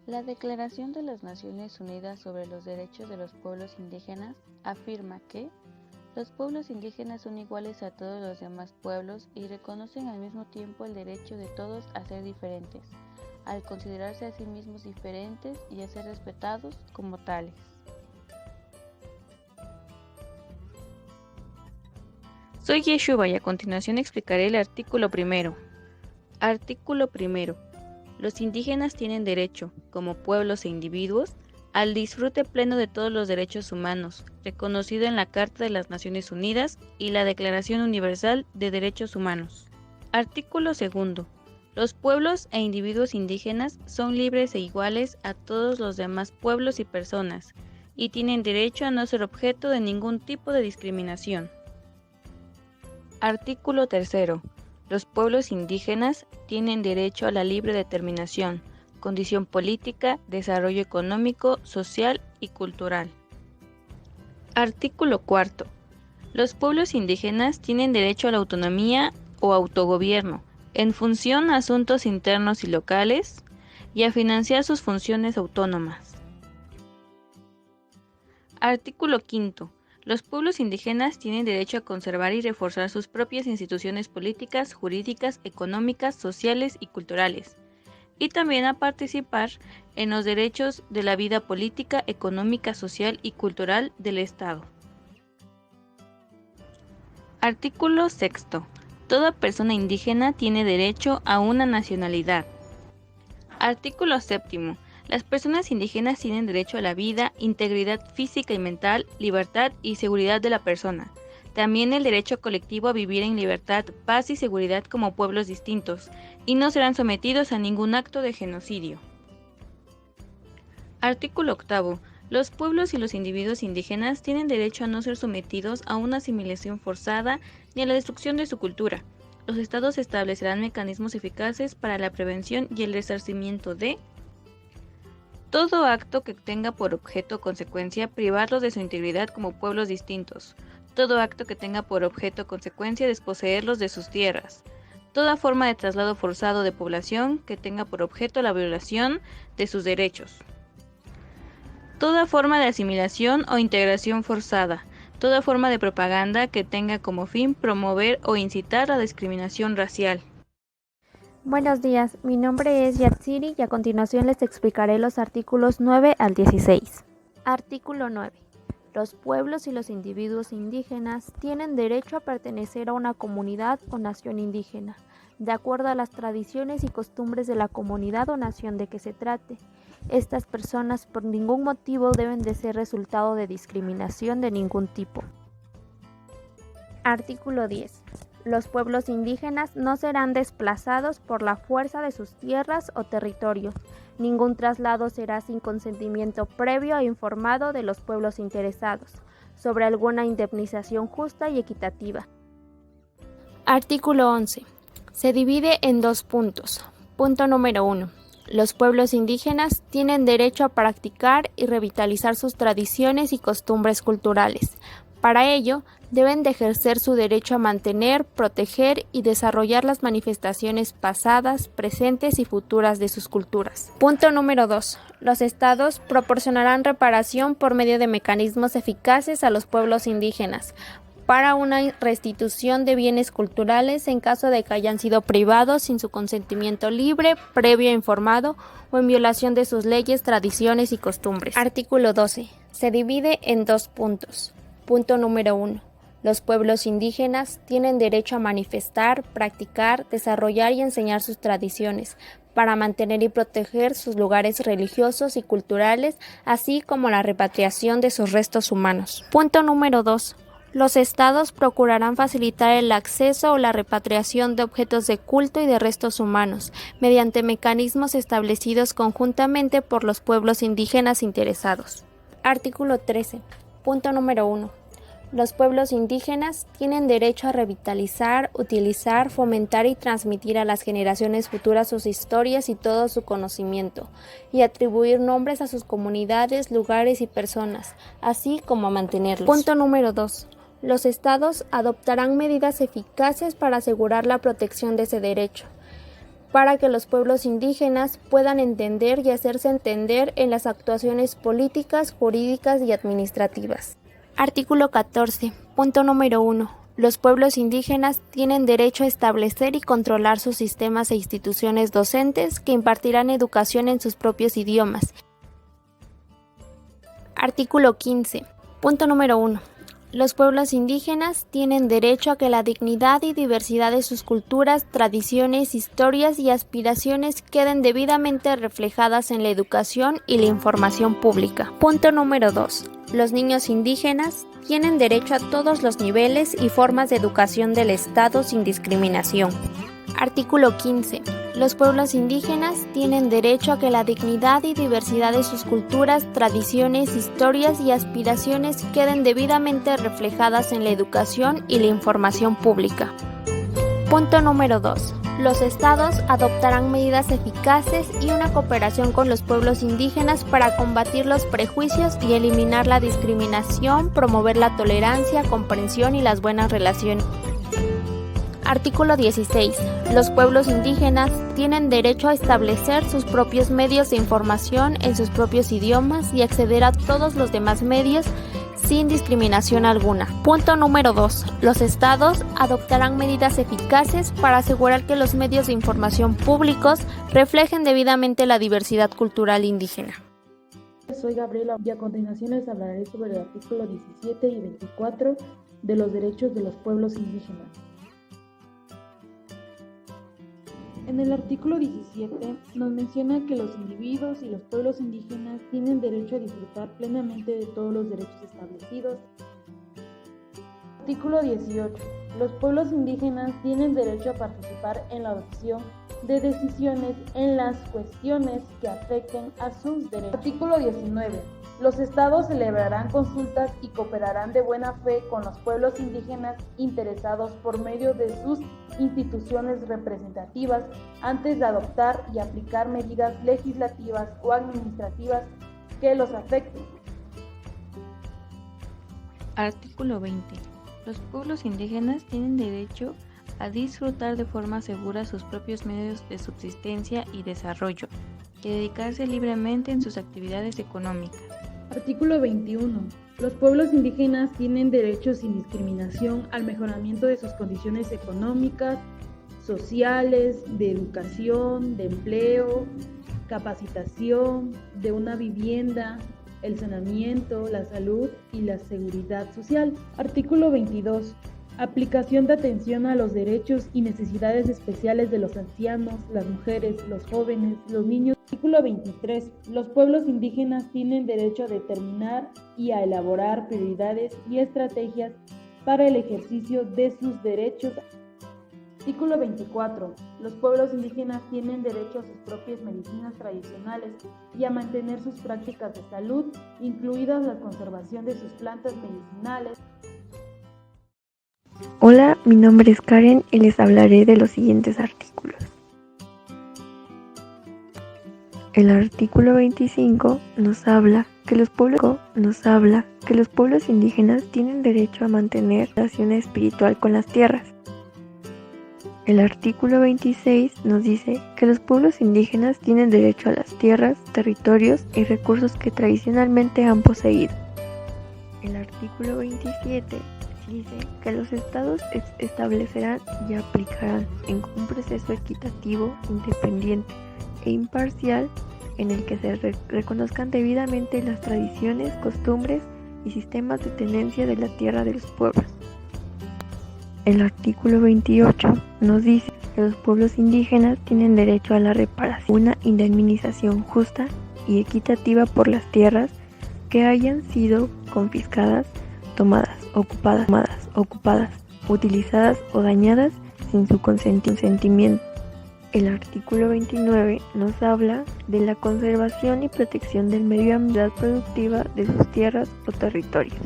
La Declaración de las Naciones Unidas sobre los Derechos de los Pueblos Indígenas afirma que los pueblos indígenas son iguales a todos los demás pueblos y reconocen al mismo tiempo el derecho de todos a ser diferentes, al considerarse a sí mismos diferentes y a ser respetados como tales. Soy Yeshuba y a continuación explicaré el artículo primero. Artículo primero. Los indígenas tienen derecho, como pueblos e individuos, al disfrute pleno de todos los derechos humanos, reconocido en la Carta de las Naciones Unidas y la Declaración Universal de Derechos Humanos. Artículo segundo. Los pueblos e individuos indígenas son libres e iguales a todos los demás pueblos y personas, y tienen derecho a no ser objeto de ningún tipo de discriminación. Artículo tercero. Los pueblos indígenas tienen derecho a la libre determinación, condición política, desarrollo económico, social y cultural. Artículo cuarto. Los pueblos indígenas tienen derecho a la autonomía o autogobierno, en función a asuntos internos y locales, y a financiar sus funciones autónomas. Artículo quinto. Los pueblos indígenas tienen derecho a conservar y reforzar sus propias instituciones políticas, jurídicas, económicas, sociales y culturales, y también a participar en los derechos de la vida política, económica, social y cultural del Estado. Artículo sexto. Toda persona indígena tiene derecho a una nacionalidad. Artículo séptimo. Las personas indígenas tienen derecho a la vida, integridad física y mental, libertad y seguridad de la persona. También el derecho colectivo a vivir en libertad, paz y seguridad como pueblos distintos, y no serán sometidos a ningún acto de genocidio. Artículo octavo. Los pueblos y los individuos indígenas tienen derecho a no ser sometidos a una asimilación forzada ni a la destrucción de su cultura. Los estados establecerán mecanismos eficaces para la prevención y el resarcimiento de todo acto que tenga por objeto o consecuencia privarlos de su integridad como pueblos distintos, todo acto que tenga por objeto o consecuencia desposeerlos de sus tierras, toda forma de traslado forzado de población que tenga por objeto la violación de sus derechos, toda forma de asimilación o integración forzada, toda forma de propaganda que tenga como fin promover o incitar la discriminación racial. Buenos días, mi nombre es Yatsiri y a continuación les explicaré los artículos 9 al 16. Artículo 9. Los pueblos y los individuos indígenas tienen derecho a pertenecer a una comunidad o nación indígena, de acuerdo a las tradiciones y costumbres de la comunidad o nación de que se trate. Estas personas por ningún motivo deben de ser resultado de discriminación de ningún tipo. Artículo 10. Los pueblos indígenas no serán desplazados por la fuerza de sus tierras o territorios. Ningún traslado será sin consentimiento previo e informado de los pueblos interesados, sobre alguna indemnización justa y equitativa. Artículo 11. Se divide en dos puntos. Punto número 1. Los pueblos indígenas tienen derecho a practicar y revitalizar sus tradiciones y costumbres culturales. Para ello, deben de ejercer su derecho a mantener, proteger y desarrollar las manifestaciones pasadas, presentes y futuras de sus culturas. Punto número 2. Los estados proporcionarán reparación por medio de mecanismos eficaces a los pueblos indígenas para una restitución de bienes culturales en caso de que hayan sido privados sin su consentimiento libre, previo e informado o en violación de sus leyes, tradiciones y costumbres. Artículo 12. Se divide en dos puntos. Punto número 1. Los pueblos indígenas tienen derecho a manifestar, practicar, desarrollar y enseñar sus tradiciones, para mantener y proteger sus lugares religiosos y culturales, así como la repatriación de sus restos humanos. Punto número 2. Los estados procurarán facilitar el acceso o la repatriación de objetos de culto y de restos humanos, mediante mecanismos establecidos conjuntamente por los pueblos indígenas interesados. Artículo 13. Punto número 1. Los pueblos indígenas tienen derecho a revitalizar, utilizar, fomentar y transmitir a las generaciones futuras sus historias y todo su conocimiento, y atribuir nombres a sus comunidades, lugares y personas, así como a mantenerlos. Punto número 2. Los estados adoptarán medidas eficaces para asegurar la protección de ese derecho. para que los pueblos indígenas puedan entender y hacerse entender en las actuaciones políticas, jurídicas y administrativas. Artículo 14. Punto número 1. Los pueblos indígenas tienen derecho a establecer y controlar sus sistemas e instituciones docentes que impartirán educación en sus propios idiomas. Artículo 15. Punto número 1. Los pueblos indígenas tienen derecho a que la dignidad y diversidad de sus culturas, tradiciones, historias y aspiraciones queden debidamente reflejadas en la educación y la información pública. Punto número 2. Los niños indígenas tienen derecho a todos los niveles y formas de educación del Estado sin discriminación. Artículo 15. Los pueblos indígenas tienen derecho a que la dignidad y diversidad de sus culturas, tradiciones, historias y aspiraciones queden debidamente reflejadas en la educación y la información pública. Punto número 2. Los estados adoptarán medidas eficaces y una cooperación con los pueblos indígenas para combatir los prejuicios y eliminar la discriminación, promover la tolerancia, comprensión y las buenas relaciones. Artículo 16. Los pueblos indígenas tienen derecho a establecer sus propios medios de información en sus propios idiomas y acceder a todos los demás medios sin discriminación alguna. Punto número 2. Los estados adoptarán medidas eficaces para asegurar que los medios de información públicos reflejen debidamente la diversidad cultural indígena. Soy Gabriela y a continuación les hablaré sobre el artículo 17 y 24 de los derechos de los pueblos indígenas. En el artículo 17 nos menciona que los individuos y los pueblos indígenas tienen derecho a disfrutar plenamente de todos los derechos establecidos. Artículo 18. Los pueblos indígenas tienen derecho a participar en la adopción de decisiones en las cuestiones que afecten a sus derechos. Artículo 19. Los estados celebrarán consultas y cooperarán de buena fe con los pueblos indígenas interesados por medio de sus instituciones representativas antes de adoptar y aplicar medidas legislativas o administrativas que los afecten. Artículo 20. Los pueblos indígenas tienen derecho a disfrutar de forma segura sus propios medios de subsistencia y desarrollo y dedicarse libremente en sus actividades económicas. Artículo 21. Los pueblos indígenas tienen derecho sin discriminación al mejoramiento de sus condiciones económicas, sociales, de educación, de empleo, capacitación, de una vivienda, el saneamiento, la salud y la seguridad social. Artículo 22. Aplicación de atención a los derechos y necesidades especiales de los ancianos, las mujeres, los jóvenes, los niños. Artículo 23. Los pueblos indígenas tienen derecho a determinar y a elaborar prioridades y estrategias para el ejercicio de sus derechos. Artículo 24. Los pueblos indígenas tienen derecho a sus propias medicinas tradicionales y a mantener sus prácticas de salud, incluidas la conservación de sus plantas medicinales. Hola, mi nombre es Karen y les hablaré de los siguientes artículos. El artículo 25 nos habla que los pueblos indígenas tienen derecho a mantener relación espiritual con las tierras. El artículo 26 nos dice que los pueblos indígenas tienen derecho a las tierras, territorios y recursos que tradicionalmente han poseído. El artículo 27 dice que los estados establecerán y aplicarán en un proceso equitativo, independiente e imparcial en el que se reconozcan debidamente las tradiciones, costumbres y sistemas de tenencia de la tierra de los pueblos. El artículo 28 nos dice que los pueblos indígenas tienen derecho a la reparación, una indemnización justa y equitativa por las tierras que hayan sido confiscadas, tomadas, ocupadas, utilizadas o dañadas sin su consentimiento. El artículo 29 nos habla de la conservación y protección del medio ambiente productiva de sus tierras o territorios.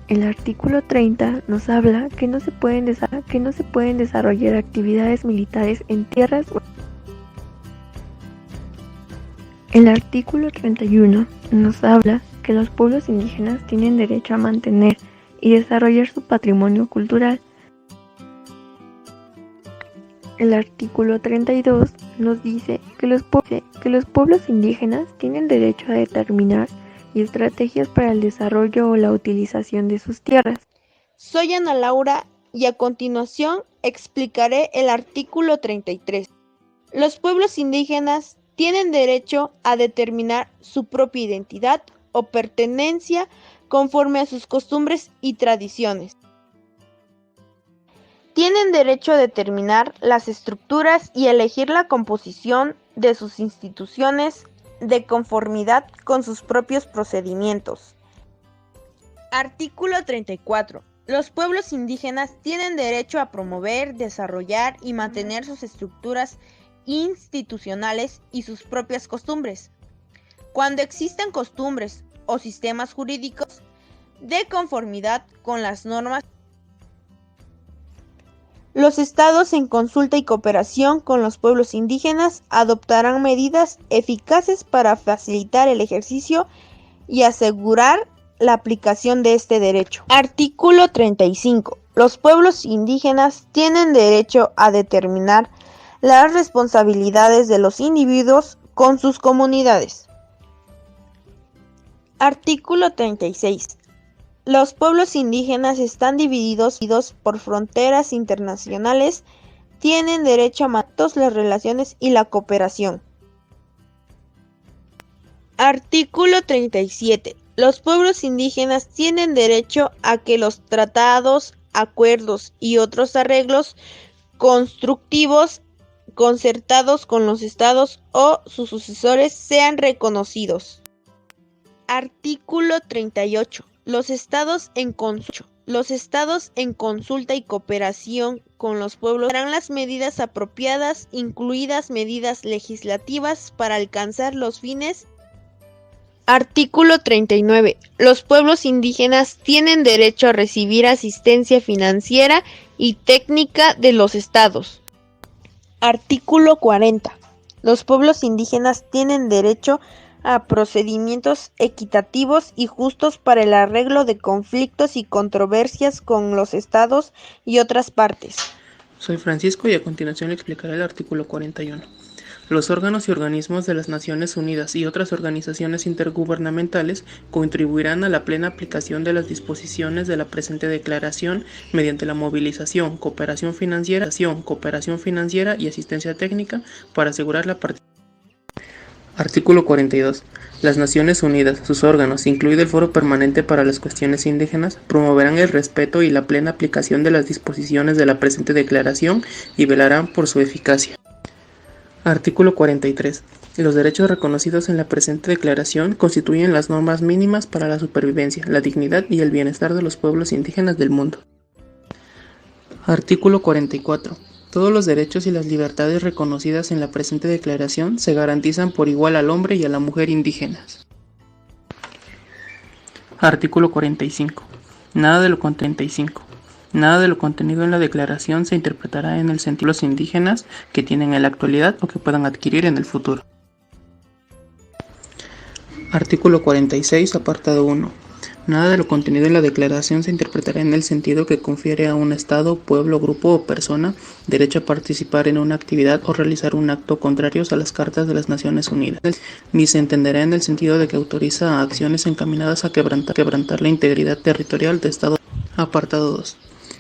El artículo 30 nos habla que no se pueden desarrollar actividades militares en tierras. El artículo 31 nos habla que los pueblos indígenas tienen derecho a mantener y desarrollar su patrimonio cultural. El artículo 32 nos dice que los pueblos indígenas tienen derecho a determinar estrategias para el desarrollo o la utilización de sus tierras. Soy Ana Laura y a continuación explicaré el artículo 33. Los pueblos indígenas tienen derecho a determinar su propia identidad o pertenencia conforme a sus costumbres y tradiciones. Tienen derecho a determinar las estructuras y elegir la composición de sus instituciones de conformidad con sus propios procedimientos. Artículo 34. Los pueblos indígenas tienen derecho a promover, desarrollar y mantener sus estructuras institucionales y sus propias costumbres. Cuando existan costumbres o sistemas jurídicos de conformidad con las normas, los estados en consulta y cooperación con los pueblos indígenas adoptarán medidas eficaces para facilitar el ejercicio y asegurar la aplicación de este derecho. Artículo 35. Los pueblos indígenas tienen derecho a determinar las responsabilidades de los individuos con sus comunidades. Artículo 36. Los pueblos indígenas están divididos por fronteras internacionales, tienen derecho a mantener las relaciones y la cooperación. Artículo 37. Los pueblos indígenas tienen derecho a que los tratados, acuerdos y otros arreglos constructivos concertados con los estados o sus sucesores sean reconocidos. Artículo 38. Los estados en consulta y cooperación con los pueblos harán las medidas apropiadas, incluidas medidas legislativas para alcanzar los fines. Artículo 39. Los pueblos indígenas tienen derecho a recibir asistencia financiera y técnica de los estados. Artículo 40. Los pueblos indígenas tienen derecho a procedimientos equitativos y justos para el arreglo de conflictos y controversias con los estados y otras partes. Soy Francisco y a continuación le explicaré el artículo 41. Los órganos y organismos de las Naciones Unidas y otras organizaciones intergubernamentales contribuirán a la plena aplicación de las disposiciones de la presente declaración mediante la movilización, cooperación financiera y asistencia técnica para asegurar la participación. Artículo 42. Las Naciones Unidas, sus órganos, incluido el Foro Permanente para las Cuestiones Indígenas, promoverán el respeto y la plena aplicación de las disposiciones de la presente declaración y velarán por su eficacia. Artículo 43. Los derechos reconocidos en la presente declaración constituyen las normas mínimas para la supervivencia, la dignidad y el bienestar de los pueblos indígenas del mundo. Artículo 44. Todos los derechos y las libertades reconocidas en la presente declaración se garantizan por igual al hombre y a la mujer indígenas. Artículo 45. Nada de lo contenido en la declaración se interpretará en el sentido de los indígenas que tienen en la actualidad o que puedan adquirir en el futuro. Artículo 46, apartado 1. Nada de lo contenido en la declaración se interpretará en el sentido que confiere a un Estado, pueblo, grupo o persona derecho a participar en una actividad o realizar un acto contrarios a las Cartas de las Naciones Unidas, ni se entenderá en el sentido de que autoriza a acciones encaminadas a quebrantar la integridad territorial de Estado. Apartado 2.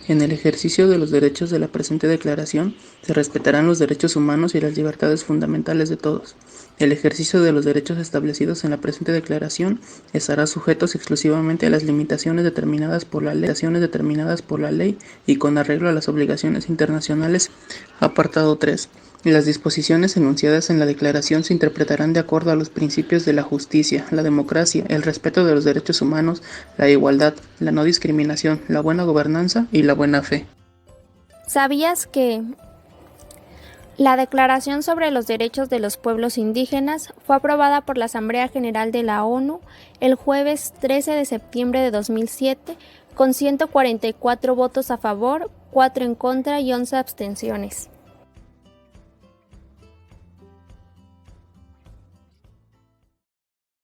En el ejercicio de los derechos de la presente declaración se respetarán los derechos humanos y las libertades fundamentales de todos. El ejercicio de los derechos establecidos en la presente declaración estará sujetos exclusivamente a las limitaciones determinadas por la ley y con arreglo a las obligaciones internacionales. Apartado 3. Las disposiciones enunciadas en la declaración se interpretarán de acuerdo a los principios de la justicia, la democracia, el respeto de los derechos humanos, la igualdad, la no discriminación, la buena gobernanza y la buena fe. ¿Sabías que la Declaración sobre los Derechos de los Pueblos Indígenas fue aprobada por la Asamblea General de la ONU el jueves 13 de septiembre de 2007 con 144 votos a favor, 4 en contra y 11 abstenciones?